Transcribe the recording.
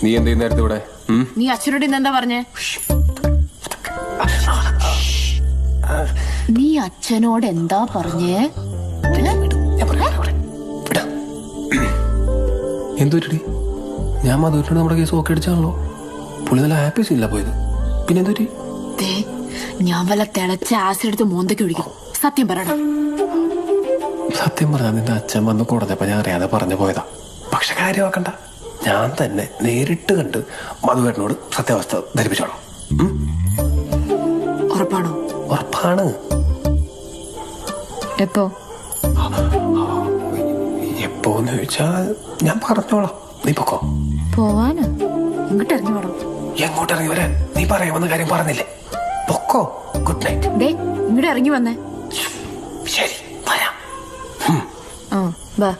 നീ എന്ത് നേരത്തെ ഇവിടെ? നീ അച്ഛനോട് ഇന്ന് എന്താ പറഞ്ഞേ? നീ അച്ഛനോട് എന്താ പറഞ്ഞേ? എന്തുപറ്റി? ഞാൻ മധുവിനോട് നമ്മുടെ കേസ് ഓക്കെ അടിച്ചാണല്ലോ. പുള്ളി നല്ല ഹാപ്പി സീനില്ല പോയത്. പിന്നെ എന്തുപറ്റി? ഞാൻ വല്ല തിളച്ച ആസിഡ് എടുത്ത് മോന്തയ്ക്ക് ഒഴിക്കും. സത്യം പറയണം. സത്യം പറഞ്ഞാൽ നിന്റെ അച്ഛൻ വന്ന് കൊടുത്തപ്പോ ഞാൻ അറിയാതെ പറഞ്ഞു പോയതാ. പക്ഷെ കാര്യമാക്കണ്ട, ഞാൻ തന്നെ നേരിട്ട് കണ്ട് മധുവേട്ടനോട് സത്യാവസ്ഥ ധരിപ്പിച്ചോളാം. ഉറപ്പാണോ? ഉറപ്പാണ്. എപ്പോ? എപ്പോന്ന് ചോദിച്ചാ ഞാൻ പറഞ്ഞോളാം. നീ പൊക്കോ. പോവാനോ? ഇങ്ങോട്ട് ഇറങ്ങി വേണം. എങ്ങോട്ട് ഇറങ്ങി വരാൻ? നീ പറയാമെന്ന കാര്യം പറഞ്ഞില്ലേ? പൊക്കോ. Good night. ഇങ്ങോട്ട് ഇറങ്ങി വന്നേ. ശരി, പറയാം. ബാ.